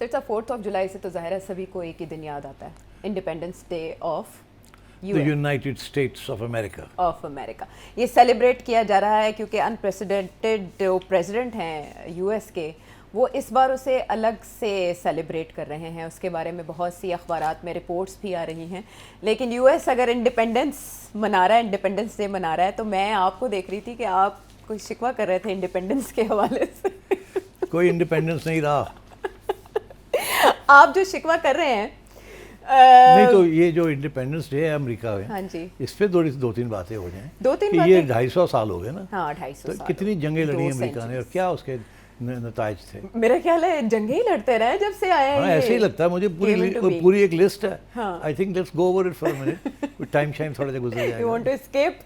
सिर्फ 4th of July से तो ज़ाहिर है सभी को एक ही दिन याद आता है, independence day of the United states of America. ये सेलिब्रेट किया जा रहा है क्योंकि अनप्रेसिडेंटेड जो प्रेसिडेंट हैं यूएस के, वो इस बार उसे अलग से सेलिब्रेट कर रहे हैं। उसके बारे में बहुत सी अखबारात में रिपोर्ट्स भी आ रही हैं। लेकिन यूएस अगर इंडिपेंडेंस मना रहा है, इंडिपेंडेंस डे मना रहा है, तो मैं आपको देख रही थी कि आप कोई शिकवा कर रहे थे इंडिपेंडेंस के हवाले से। कोई इंडिपेंडेंस नहीं रहा। आप जो शिकवा कर रहे हैं नहीं तो ये जो इंडिपेंडेंस डे है अमेरिका में, हाँ जी, इस पे दो तीन बातें हो जाएं। दो तीन कि बातें? ये 250 साल हो गए ना। हाँ 250 तो साल कितनी जंगें लड़ी 2 अमेरिका ने और क्या उसके नताज थे। मेरा ख्याल है जंगे ही लड़ते रहे जब से आए हैं। हाँ ऐसे ही लगता है मुझे। पूरी एक लिस्ट है। I think let's go over it for a minute. Time शाइम थोड़ा सा गुजर जाएगा। You want to escape?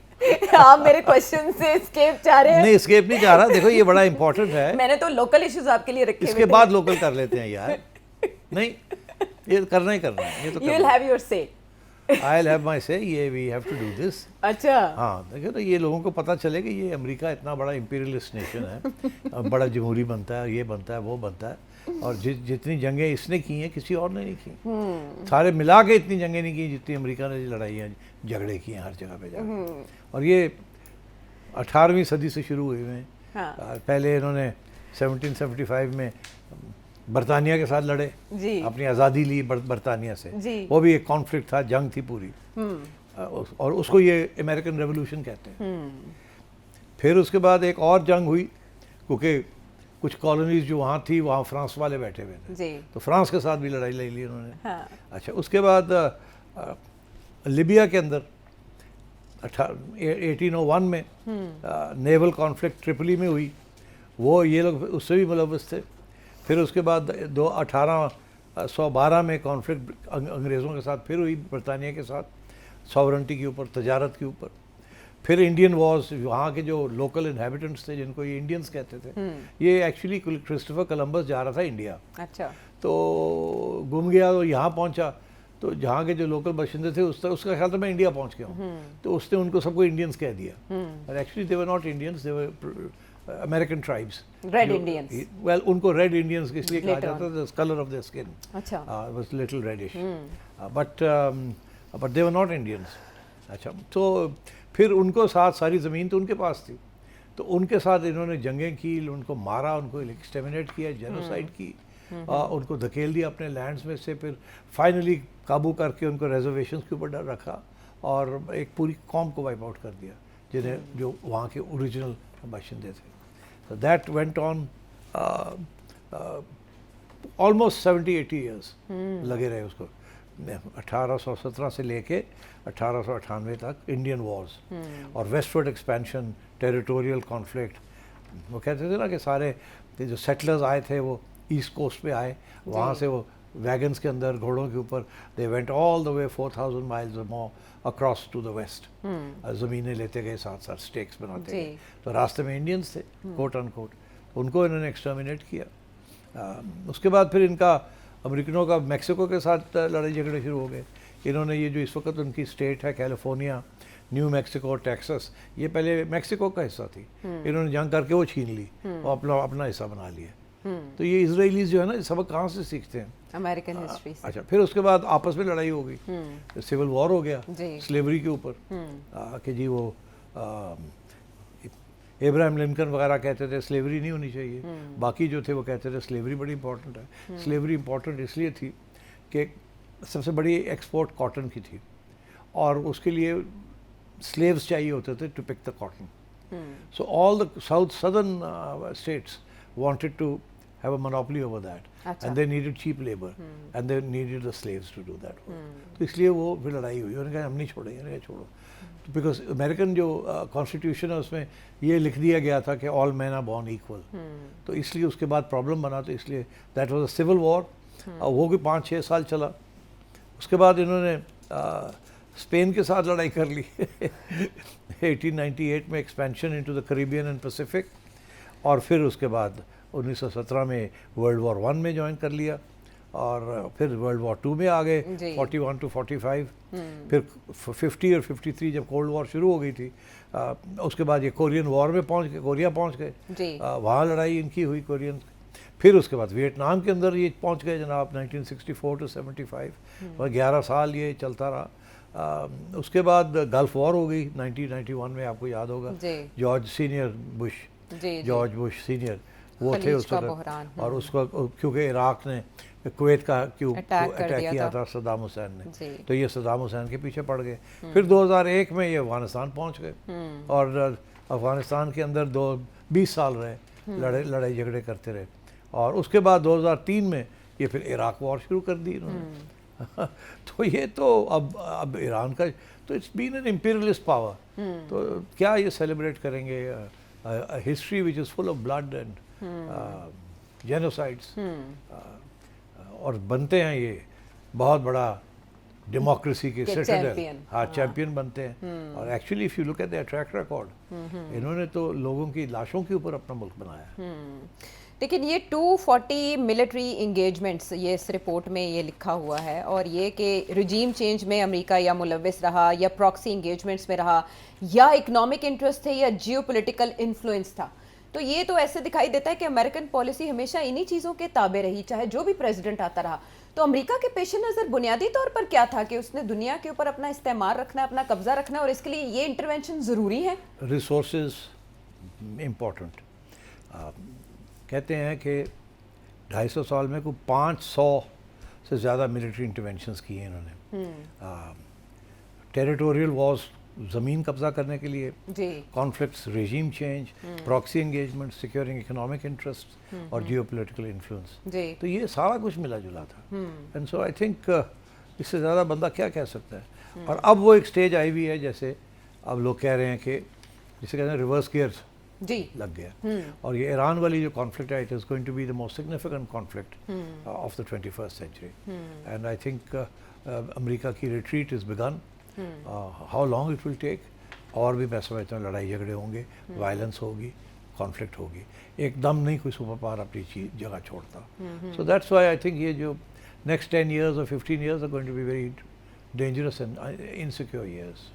आप मेरे क्वेश्चन से एस्केप चाह रहे हैं? नहीं एस्केप नहीं चाह रहा। देखो ये बड़ा इंपॉर्टेंट है। मैंने तो लोकल इश्यूज आपके लिए रखे हुए थे। इसके बाद लोकल कर लेते हैं यार। नहीं ये करना ही करना है। ये तो यू विल हैव योर से। I will have my say. ये we have to do this. अच्छा हाँ देखिए तो ये लोगों को पता चले कि ये अमेरिका इतना बड़ा इंपीरियलिस्ट नेशन है। बड़ा जमहूरी बनता है, ये बनता है, वो बनता है। और जितनी जंगें इसने की हैं किसी और ने नहीं की। सारे मिला के इतनी जंगें नहीं की जितनी अमेरिका ने लड़ाइयाँ झगड़े किए हैं हर जगह पे जाकर। और ये 18वीं सदी से शुरू हुए हैं। हाँ। पहले इन्होंने 1775 में बरतानिया के साथ लड़े जी, अपनी आज़ादी ली बरतानिया से जी। वो भी एक कॉन्फ्लिक्ट था, जंग थी पूरी। और उसको ये अमेरिकन रेवोल्यूशन कहते हैं। फिर उसके बाद एक और जंग हुई क्योंकि कुछ कॉलोनीज जो वहाँ थी वहाँ फ्रांस वाले बैठे हुए थे जी। तो फ्रांस के साथ भी लड़ाई ले ली उन्होंने। हाँ। अच्छा उसके बाद लिबिया के अंदर 1801 में नेवल कॉन्फ्लिक्ट ट्रिपली में हुई। वो ये लोग उससे भी मुलव्वस थे। फिर उसके बाद 1812 में कॉन्फ्लिक्ट अंग्रेज़ों के साथ फिर हुई बरतानिया के साथ, सॉवरेंटी के ऊपर, तजारत के ऊपर। फिर इंडियन वॉर्स, वहाँ के जो लोकल इन्हेबिटेंट्स थे जिनको ये इंडियंस कहते थे, ये एक्चुअली क्रिस्टोफर कोलंबस जा रहा था इंडिया। अच्छा। तो गुम गया और यहाँ पहुँचा तो जहाँ के जो लोकल बाशिंदे थे उसका ख्याल था मैं इंडिया पहुँच गया हूँ। तो उसने उनको सबको इंडियंस कह दिया। और actually they were not Indians, they were American tribes, red Indians. Well उनको रेड इंडियंस इसलिए कहा जाता था, the colour of their skin अच्छा was little reddish, but they were not Indians. अच्छा तो फिर उनको साथ सारी ज़मीन तो उनके पास थी, तो उनके साथ इन्होंने जंगें की, उनको मारा, उनको एक्सटर्मिनेट किया, जेनोसाइड की, उनको धकेल दिया अपने लैंड्स में से। फिर फाइनली काबू करके उनको रिजर्वेशंस के ऊपर रखा और एक पूरी कौम को वाइप आउट कर दिया जिन्हें जो वहाँ के ओरिजिनल बाशिंदे थे। So that went on almost 70-80 years लगे रहे उसको। 1817 से लेके 1898 तक इंडियन वॉर्स और वेस्टवर्ड एक्सपेंशन, टेरिटोरियल कॉन्फ्लिक्ट। वो कहते थे ना कि सारे जो सेटलर्स आए थे वो ईस्ट कोस्ट पे आए, वहाँ से वो वैगन्स के अंदर घोड़ों के ऊपर they went all the way 4000 miles और मोर अक्रॉस टू द वेस्ट। ज़मीनें लेते गए, साथ साथ स्टेक्स बनाते गए। तो रास्ते में इंडियंस थे कोट अनकोट, उनको इन्होंने एक्सटर्मिनेट किया। उसके बाद फिर इनका अमेरिकनों का मैक्सिको के साथ लड़ाई झगड़े शुरू हो गए। इन्होंने ये जो इस वक्त उनकी स्टेट है कैलिफोर्निया, न्यू मैक्सिको, टेक्सास, ये पहले मैक्सिको का हिस्सा थी, इन्होंने जंग करके वो छीन ली और अपना हिस्सा बना लिया। तो ये इजराइलीज जो है ना सबक कहाँ से सीखते हैं? अमेरिकन हिस्ट्री से। अच्छा फिर उसके बाद आपस में लड़ाई हो गई, सिविल वॉर हो गया स्लेवरी के ऊपर कि जी वो इब्राहिम लिंकन वगैरह कहते थे स्लेवरी नहीं होनी चाहिए, बाकी जो थे वो कहते थे स्लेवरी बड़ी इंपॉर्टेंट है। स्लेवरी इंपॉर्टेंट इसलिए थी कि सबसे बड़ी एक्सपोर्ट कॉटन की थी और उसके लिए स्लेव्स चाहिए होते थे to pick the cotton. So all the southern states wanted to have a monopoly over that. And they needed cheap labor and they needed the slaves to do that work. तो इसलिए वो फिर लड़ाई हुई, उन्होंने कहा हम नहीं छोड़ेंगे, उन्होंने कहा छोड़ो। बिकॉज अमेरिकन जो कॉन्स्टिट्यूशन है उसमें ये लिख दिया गया था कि all man are born equal. तो इसलिए उसके बाद प्रॉब्लम बना, तो इसलिए that was a civil war और वो भी 5-6 साल चला। उसके बाद इन्होंने स्पेन के साथ लड़ाई कर ली 1898 में, expansion into the Caribbean and Pacific. और फिर उसके बाद 1917 में वर्ल्ड वॉर 1 में ज्वाइन कर लिया और फिर वर्ल्ड वॉर 2 में आ गए 41 to 45। फिर 50 और 53 जब कोल्ड वॉर शुरू हो गई थी उसके बाद ये कोरियन वॉर में पहुंच गए, कोरिया पहुंच गए, वहाँ लड़ाई इनकी हुई कोरियन। फिर उसके बाद वियतनाम के अंदर ये पहुंच गए जनाब 1964 to 75 और 11 साल ये चलता रहा। उसके बाद गल्फ वॉर हो गई 1991 में, आपको याद होगा, George senior Bush, George Bush senior वो थे उस वक्त, और उसको क्योंकि इराक ने कुवैत का क्यों अटैक किया था सद्दाम हुसैन ने, तो ये सद्दाम हुसैन के पीछे पड़ गए। फिर 2001 में ये अफगानिस्तान पहुंच गए और अफगानिस्तान के अंदर 20 साल रहे, लड़ाई झगड़े करते रहे, और उसके बाद 2003 में ये फिर इराक वॉर शुरू कर दी इन्होंने। तो ये तो अब ईरान का, तो it's been an imperialist power, तो क्या ये सेलिब्रेट करेंगे history which is full of blood and genocides, और बनते हैं ये बहुत बड़ा डेमोक्रेसी के सिटाडेल, हाँ चैंपियन बनते हैं। और actually if you look at there track record, इन्होंने तो लोगों की लाशों के ऊपर अपना मुल्क बनाया। लेकिन ये 240 मिलिट्री इंगेजमेंट्स ये इस रिपोर्ट में ये लिखा हुआ है, और ये कि रिजीम चेंज में अमेरिका या मुलविस रहा या प्रॉक्सी इंगेजमेंट्स में रहा या इकोनॉमिक इंटरेस्ट थे या जियोपॉलिटिकल इन्फ्लुएंस था, तो ये तो ऐसे दिखाई देता है कि अमेरिकन पॉलिसी हमेशा इन्हीं चीज़ों के ताबे रही, चाहे जो भी प्रेसिडेंट आता रहा। तो अमेरिका के पेश नज़र बुनियादी तौर पर क्या था कि उसने दुनिया के ऊपर अपना इस्तेमाल रखना है, अपना कब्जा रखना है, और इसके लिए ये इंटरवेंशन ज़रूरी है। रिसोर्सेज इम्पोर्टेंट, कहते हैं कि 250 साल में कोई 500 से ज़्यादा मिलिट्री इंटरवेंशंस किए इन्होंने। टेरिटोरियल वॉर्स, ज़मीन कब्जा करने के लिए, conflicts, regime change, proxy engagement, securing economic interest और जियोपॉलिटिकल इन्फ्लुएंस, तो ये सारा कुछ मिला जुला था। एंड सो आई थिंक इससे ज़्यादा बंदा क्या कह सकता है। और अब वो एक स्टेज आई हुई है, जैसे अब लोग कह रहे हैं कि जिसे कहते हैं रिवर्स गियर्स लग गया, और ये ईरान वाली जो कॉन्फ्लिक्ट है, it is going to be the most significant conflict of the 21st century, and I think America की retreat is began. How long it will take, और भी मैं समझता हूँ लड़ाई झगड़े होंगे, वायलेंस होगी, कॉन्फ्लिक्ट होगी, एकदम नहीं कोई सुपर पावर अपनी चीज जगह छोड़ता। So that's why I think ये जो नेक्स्ट 10 years और 15 years are going to be very dangerous and insecure years.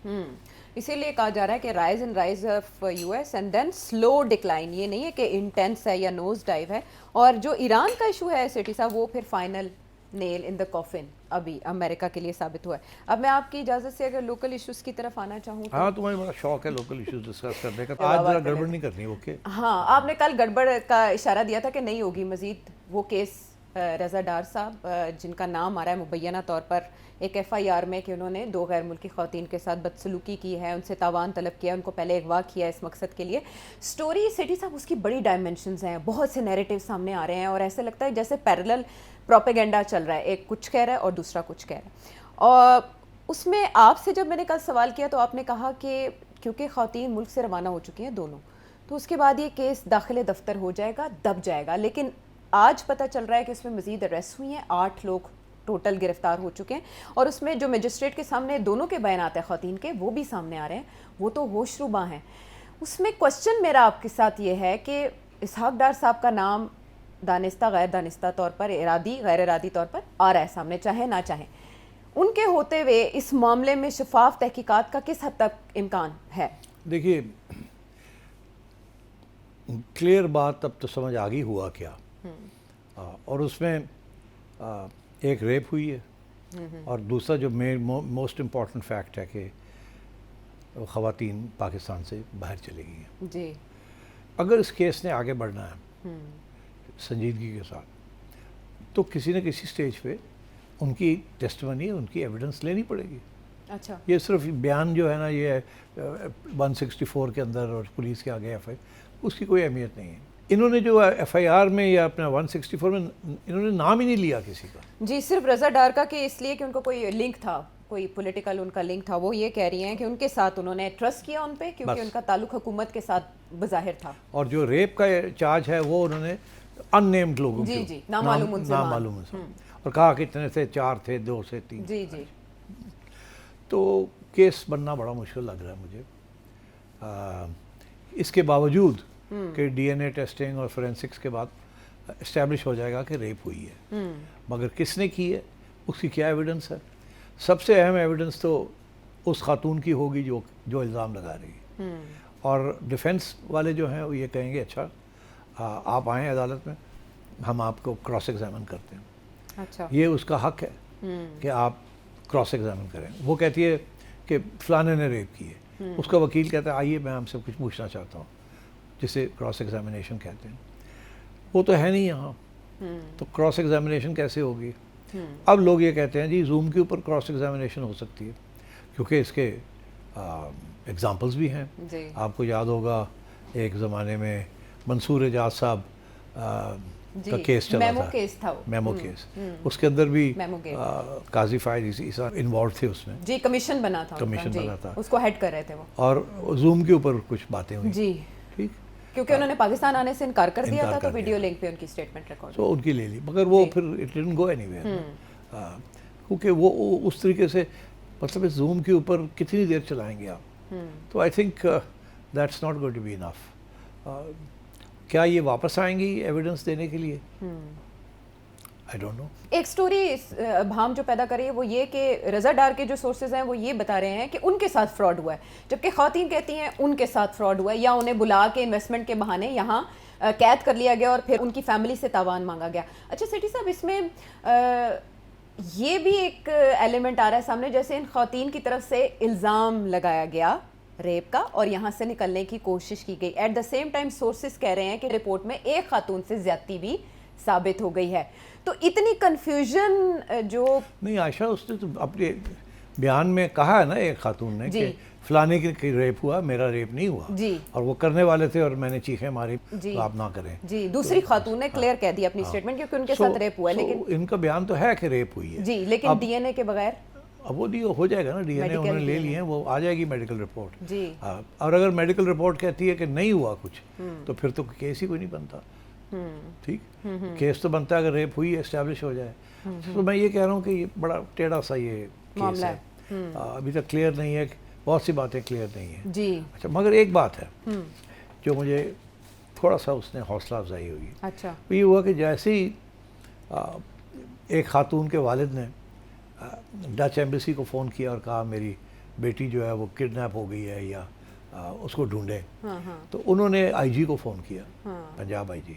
इसीलिए कहा जा रहा है कि rise of US and then slow decline, ये नहीं है कि इंटेंस है या नोज डाइव है। और जो ईरान का इशू है सिटी साहब, वो फिर final nail in the coffin अभी अमेरिका के लिए साबित हुआ है। अब मैं आपकी इजाज़त से अगर लोकल इश्यूज़ की तरफ आना चाहूँ तो। हाँ, तुम्हें बड़ा शौक है लोकल इश्यूज़ डिस्कस करने का, आज जरा गड़बड़ नहीं करनी, ओके? हाँ, आपने कल गड़बड़ का इशारा दिया था कि नहीं होगी मज़ीद। वो केस रज़ा डार साहब, जिनका नाम आ रहा है मुबैना तौर पर एक FIR में कि उन्होंने 2 गैर मुल्की ख़वातीन के साथ बदसलूकी की है, उनसे तावान तलब किया, उनको पहले अगवा किया इस मकसद के लिए। स्टोरी सिटी साहब उसकी बड़ी डायमेंशंस हैं, बहुत से नैरेटिव सामने आ रहे हैं, और ऐसे लगता है जैसे पैरेलल प्रोपेगेंडा चल रहा है, एक कुछ कह रहा है और दूसरा कुछ कह रहा है। और उसमें आपसे जब मैंने कल सवाल किया तो आपने कहा कि क्योंकि ख़वातीन मुल्क से रवाना हो चुकी हैं दोनों, तो उसके बाद ये केस दाखिले दफ्तर हो जाएगा, दब जाएगा। लेकिन आज पता चल रहा है कि उसमें मज़ीद अरेस्ट हुई हैं, 8 लोग टोटल गिरफ्तार हो चुके हैं, और उसमें जो मजिस्ट्रेट के सामने दोनों के बयानात हैं ख़वातीन के, वो भी सामने आ रहे हैं, वो तो होशरुबा हैं। उसमें क्वेश्चन मेरा आपके साथ ये है कि इसहाक डार साहब का नाम दानिस्ता गैर दानिस्ता तौर पर, इरादी गैर इरादी तौर पर आ रहा है सामने, चाहे ना चाहे। उनके होते हुए इस मामले में शफाफ तहकीकात का किस हद तक इम्कान है? देखिए, क्लियर बात अब तो समझ आ गई हुआ क्या। और उसमें एक रेप हुई है, और दूसरा जो मोस्ट इम्पॉर्टेंट फैक्ट है कि ख़वातीन पाकिस्तान से बाहर चली गई हैं जी। अगर इस केस ने आगे बढ़ना है संजीदगी के साथ, तो किसी न किसी स्टेज पे उनकी टेस्टिमनी, उनकी एविडेंस लेनी पड़ेगी। अच्छा, ये सिर्फ बयान जो है ना, ये 164 के अंदर और पुलिस के आगे FIR, उसकी कोई अहमियत नहीं है। इन्होंने जो FIR में या अपना 164 में इन्होंने नाम ही नहीं लिया किसी का जी, सिर्फ रज़ा डार का कि इसलिए कि उनको कोई लिंक था, कोई पॉलिटिकल उनका लिंक था। वो ये कह रही हैं कि उनके साथ उन्होंने ट्रस्ट किया उन पे, क्योंकि उनका ताल्लुक हुकूमत के साथ बज़ाहिर था। और जो रेप का चार्ज है वो उन्होंने अननेम्ड लोगों जी जी, नामालूम और कहा कि इतने थे, 4 थे, 2 से 3। जी जी। तो केस बनना बड़ा मुश्किल लग रहा है मुझे। इसके बावजूद कि DNA टेस्टिंग और फोरेंसिक्स के बाद इस्टेब्लिश हो जाएगा कि रेप हुई है, मगर किसने की है, उसकी क्या एविडेंस है? सबसे अहम एविडेंस तो उस खातून की होगी जो इल्ज़ाम लगा रही है। और डिफेंस वाले जो हैं वो ये कहेंगे अच्छा आप आएँ अदालत में हम आपको क्रॉस एग्जामिन करते हैं। अच्छा। ये उसका हक है कि आप क्रॉस एग्जामिन करें। वो कहती है कि फलाने ने रेप की है, उसका वकील कहता है आइए मैं हमसे कुछ पूछना चाहता हूँ, जिसे क्रॉस एग्जामिनेशन कहते हैं। वो तो है नहीं यहाँ, तो क्रॉस एग्जामिनेशन कैसे होगी? अब लोग ये कहते हैं जी जूम के ऊपर क्रॉस एग्जामिनेशन हो सकती है, क्योंकि इसके एग्जाम्पल्स भी हैं। जी। आपको याद होगा एक ज़माने में मंसूर एजाज साहब का केस चला मेमो था, केस था वो। Memo case. उसके अंदर भी मेमो केस। काजी फायद ईसा इन्वॉल्व थे उसमें। जी, कमीशन बना था उनका, कमीशन जी, बना था। उसको हेड कर रहे थे वो। और जूम के ऊपर कुछ बातें हुई। जी। ठीक, क्योंकि उन्होंने पाकिस्तान आने से इनकार कर दिया इनकार था, तो कर वीडियो दिया। लिंक पे उनकी स्टेटमेंट रिकॉर्ड। तो उनकी ले ली, मगर वो जी। फिर इट डिडंट गो एनीवेयर, क्योंकि वो उस तरीके से, मतलब इस जूम के ऊपर कितनी देर चलाएंगे आप? तो I think that's not going to be enough. क्या ये वापस आएंगी एविडेंस देने के लिए? I don't know. एक स्टोरी भाम जो पैदा करी है वो ये कि रज़ा डार के जो सोर्सेज हैं वो ये बता रहे हैं कि उनके साथ फ्रॉड हुआ है, जबकि ख़वातीन कहती हैं उनके साथ फ्रॉड हुआ है, या उन्हें बुला के इन्वेस्टमेंट के बहाने यहाँ कैद कर लिया गया और फिर उनकी फैमिली से तावान मांगा गया। अच्छा सेठी साहब, इसमें ये भी एक एलिमेंट आ रहा है सामने, जैसे इन ख़वातीन की तरफ से इल्ज़ाम लगाया गया रेप का और यहाँ से निकलने की कोशिश की गई। At the same time sources कह रहे हैं कि रिपोर्ट में एक खातून से ज्यादती भी साबित हो गई है। तो इतनी कंफ्यूजन जो नहीं आयशा, उसने तो अपने बयान में कहा है ना एक खातून ने कि फलाने की रेप हुआ, मेरा रेप नहीं हुआ जी, और वो करने वाले थे और मैंने चीखें मारी जी, तो आप ना करें। जी, दूसरी खातून ने क्लियर कह दिया अपनी स्टेटमेंट, क्योंकि उनके साथ रेप हुआ है। लेकिन इनका बयान तो है कि रेप हुई है जी, लेकिन डीएनए के बगैर अब वो हो जाएगा ना, डीएनए उन्होंने ले लिए हैं, वो आ जाएगी मेडिकल रिपोर्ट जी। और अगर मेडिकल रिपोर्ट कहती है कि नहीं हुआ कुछ तो फिर तो केस ही कोई नहीं बनता। ठीक, केस तो बनता है अगर रेप हुई एस्टैब्लिश हो जाए। तो मैं ये कह रहा हूँ कि ये बड़ा टेढ़ा सा ये केस है, अभी तक क्लियर नहीं है, बहुत सी बातें क्लियर नहीं है जी। अच्छा, मगर एक बात है जो मुझे थोड़ा सा उसने हौसला अफजाई हुई। अच्छा। ये हुआ कि जैसे ही एक खातून के वालिद ने डच एम्बेसी को फ़ोन किया और कहा मेरी बेटी जो है वो किडनैप हो गई है या उसको ढूंढें, तो उन्होंने आईजी को फ़ोन किया, पंजाब आईजी।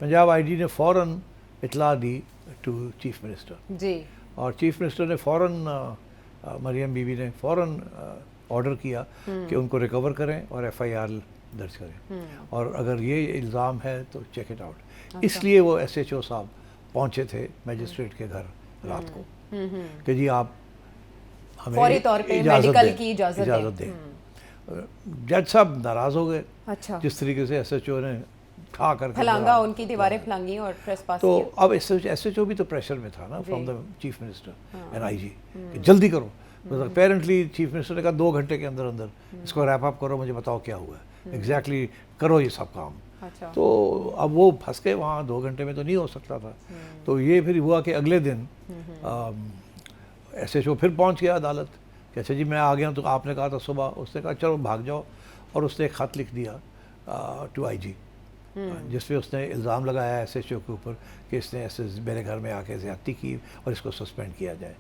पंजाब आईजी ने फ़ौरन इतला दी टू चीफ मिनिस्टर जी, और चीफ मिनिस्टर ने फ़ौरन मरियम बीबी ने फ़ौरन ऑर्डर किया कि उनको रिकवर करें और एफआईआर दर्ज करें और अगर ये इल्ज़ाम है तो चेक इट आउट। इसलिए वो एसएचओ साहब पहुंचे थे मजिस्ट्रेट के घर रात को कि जी आप हमें फौरी तौर पे मेडिकल की इजाज़त दें। जज साहब नाराज़ हो गए। अच्छा। जिस तरीके से एसएचओ ने ठा करके फलांगा उनकी दीवारें फलांगी और ट्रेसपास तो किया। अब एसएचओ भी तो प्रेशर में था ना from the chief minister and IG कि जल्दी करो। अपेरेंटली चीफ मिनिस्टर ने कहा 2 घंटे के अंदर अंदर इसको रैप अप करो, मुझे बताओ क्या हुआ है एग्जैक्टली, करो ये सब काम। अच्छा। तो अब वो फंस गए वहाँ, 2 घंटे में तो नहीं हो सकता था। तो ये फिर हुआ कि अगले दिन एसएचओ फिर पहुँच गया अदालत कि अच्छा जी मैं आ गया, तो आपने कहा था सुबह, उसने कहा चलो भाग जाओ, और उसने एक ख़त लिख दिया टू आईजी जिसमें उसने इल्ज़ाम लगाया एसएचओ के ऊपर कि इसने ऐसे मेरे घर में आके ज़्यादती की और इसको सस्पेंड किया जाए।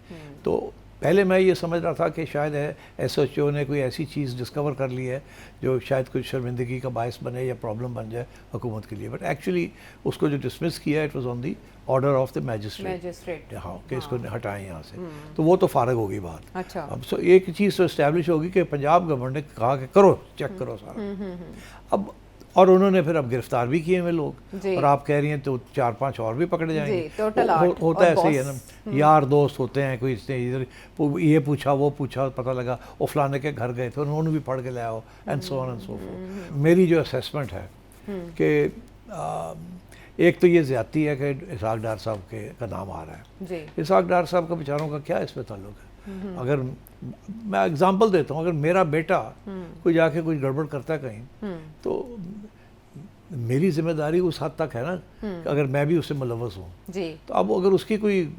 तो पहले मैं ये समझ रहा था कि शायद एसएचओ ने कोई ऐसी चीज़ डिस्कवर कर ली है जो शायद कुछ शर्मिंदगी का बायस बने या प्रॉब्लम बन जाए हुकूमत के लिए, बट एक्चुअली उसको जो डिसमिस किया it was on the order of the magistrate, हाँ कि इसको हटाएं यहाँ से। तो वो तो फारग होगी बात। अच्छा। अब सो एक चीज़ तो इस्टेब्लिश होगी कि पंजाब गवर्नमेंट ने कहा कि करो, चेक करो सारा। अब और उन्होंने फिर अब गिरफ्तार भी किए हुए लोग, और आप कह रही हैं तो 4-5 और भी पकड़े जाएंगे। होता है ऐसे ही है ना, यार दोस्त होते हैं, कोई इसने इधर ये पूछा वो पूछा, पता लगा वो फलाने के घर गए थे उन्होंने भी पढ़ के ले आओ and so on and so fourth. मेरी जो असेसमेंट है कि एक तो ये ज़्यादती है कि इसहाक डार साहब का नाम आ रहा है। इसहाक डार साहब का बेचारों का क्या इसमें ताल्लुक है? अगर मैं एग्जांपल देता हूँ, अगर मेरा बेटा कोई जाके कुछ गड़बड़ करता है कहीं तो मेरी जिम्मेदारी उस हद तक है ना कि अगर मैं भी उससे मुलव्वस हूँ, तो अब अगर उसकी कोई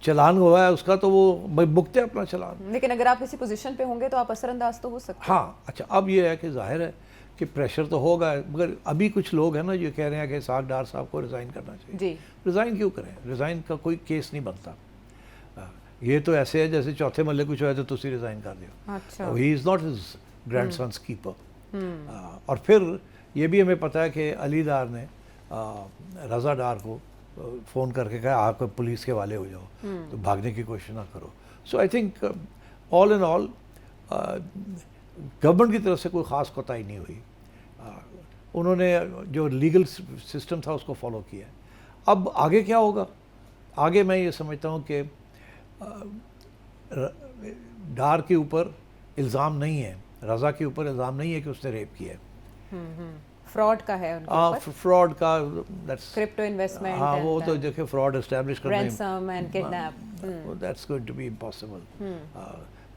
चलान हुआ है उसका तो वो भुगते अपना चलान। लेकिन अगर आप किसी पोजीशन पे होंगे तो आप असरअंदाज तो हो सकते हैं। हाँ, अच्छा अब ये है कि जाहिर है कि प्रेशर तो होगा, मगर अभी कुछ लोग हैं ना जो कह रहे हैं कि इसहाक डार साहब को रिज़ाइन करना चाहिए। रिज़ाइन क्यों करें? रिज़ाइन का कोई केस नहीं बनता। ये तो ऐसे है जैसे चौथे मल्ले कुछ होया तो तुसी रिज़ाइन कर दियो। अच्छा। He is not his grandson's keeper. और फिर ये भी हमें पता है कि अली डार ने रज़ा डार को फ़ोन करके कहा आप पुलिस के वाले हो जाओ, तो भागने की कोशिश ना करो। So I think all in all government की तरफ से कोई ख़ास कोताही नहीं हुई। उन्होंने जो लीगल सिस्टम था उसको फॉलो किया। अब आगे क्या होगा? आगे मैं ये समझता हूँ कि डार के ऊपर इल्ज़ाम नहीं है, रज़ा के ऊपर इल्ज़ाम नहीं है कि उसने रेप किया है। फ्रॉड का है उनके ऊपर, फ्रॉड का, दैट्स क्रिप्टो इन्वेस्टमेंट, हाँ वो तो देखिए फ्रॉड एस्टैब्लिश करने, ransom and kidnap, that's going to be impossible.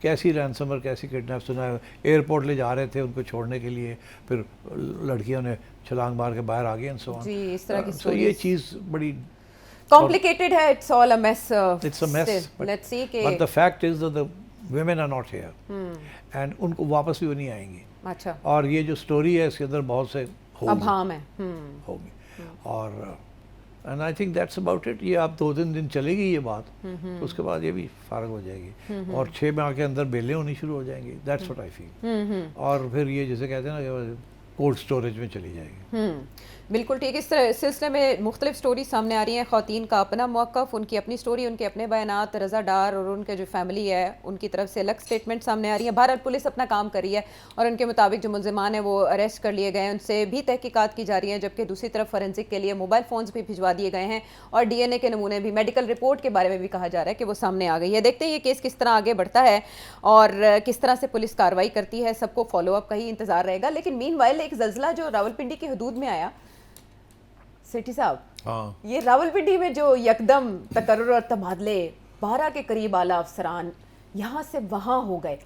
कैसी रैंसम और कैसी किडनैप, सुना है एयरपोर्ट ले जा रहे थे उनको छोड़ने के लिए, फिर लड़कियों ने छलांग मार के बाहर आ गई एंड सो ऑन। जी, इस तरह की सो ये चीज़ बड़ी कॉम्प्लिकेटेड है। It's all a mess, it's a mess, let's see कि but the fact is that the women are not here and उनको वापस भी वो नहीं आएंगी। अच्छा, और ये जो स्टोरी है इसके अंदर बहुत से अभाम है। होगी और and I think that's about it. ये आप 2-3 दिन चलेगी ये बात, तो उसके बाद ये भी फारग हो जाएगी और 6 माह के अंदर बेलें होनी शुरू हो जाएंगी। That's what I feel. और फिर ये जैसे कहते हैं ना कोल्ड स्टोरेज में चली जाएगी। बिल्कुल ठीक। इस तरह सिलसिले में मुख्तलिफ स्टोरी सामने आ रही हैं। ख़वातीन का अपना मौक़िफ़, उनकी अपनी स्टोरी, उनके अपने बयानात, रज़ा डार और उनके जो फैमिली है उनकी तरफ से अलग स्टेटमेंट सामने आ रही है। भारत पुलिस अपना काम कर रही है और उनके मुताबिक जो मुलज़िमान हैं वो अरेस्ट कर लिए गए हैं, उनसे भी तहकीकात की जा रही है। जबकि दूसरी तरफ फॉरेंसिक के लिए मोबाइल फ़ोन्स भी भिजवा दिए गए हैं और DNA के नमूने भी, मेडिकल रिपोर्ट के बारे में भी कहा जा रहा है कि वो सामने आ गई है। देखते हैं ये केस किस तरह आगे बढ़ता है और किस तरह से पुलिस कार्रवाई करती है। सबको फॉलोअप का ही इंतज़ार रहेगा। लेकिन मीनवाइल एक ज़ल्ज़ला जो रावलपिंडी की हदूद में आया, सेठी साहब, हाँ, ये रावलपिंडी में जो यकदम तकर्रुर और तबादले 12 के करीब आला अफसरान यहाँ से वहाँ हो गए,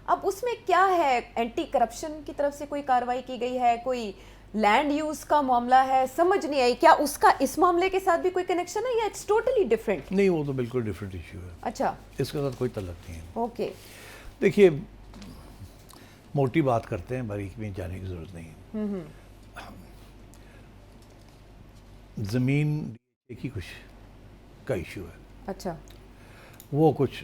अब उसमें क्या है? एंटी करप्शन की तरफ से कोई कार्रवाई की गई है? कोई लैंड यूज़ का मामला है? समझ नहीं आई। क्या उसका इस मामले के साथ भी कोई कनेक्शन है या इट्स टोटली डिफरेंट? नहीं, वो तो बिल्कुल डिफरेंट इशू है। अच्छा, इसके साथ कोई तल्लुक नहीं है। ओके। देखिए, मोटी बात करते हैं, बारीक में जाने की ज़रूरत नहीं है। ज़मीन एक ही कुछ का इशू है। अच्छा, वो कुछ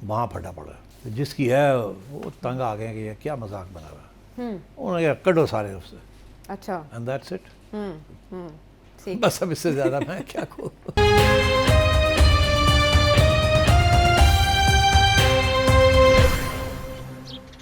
वहाँ फटा पड़ा है, जिसकी है वो तंग आ गए कि ये क्या मजाक बना रहा है। उन्होंने कहा कटो सारे उससे, अच्छा, एंड दैट्स इट। ठीक। बस अब इससे ज़्यादा मैं क्या कहूँ।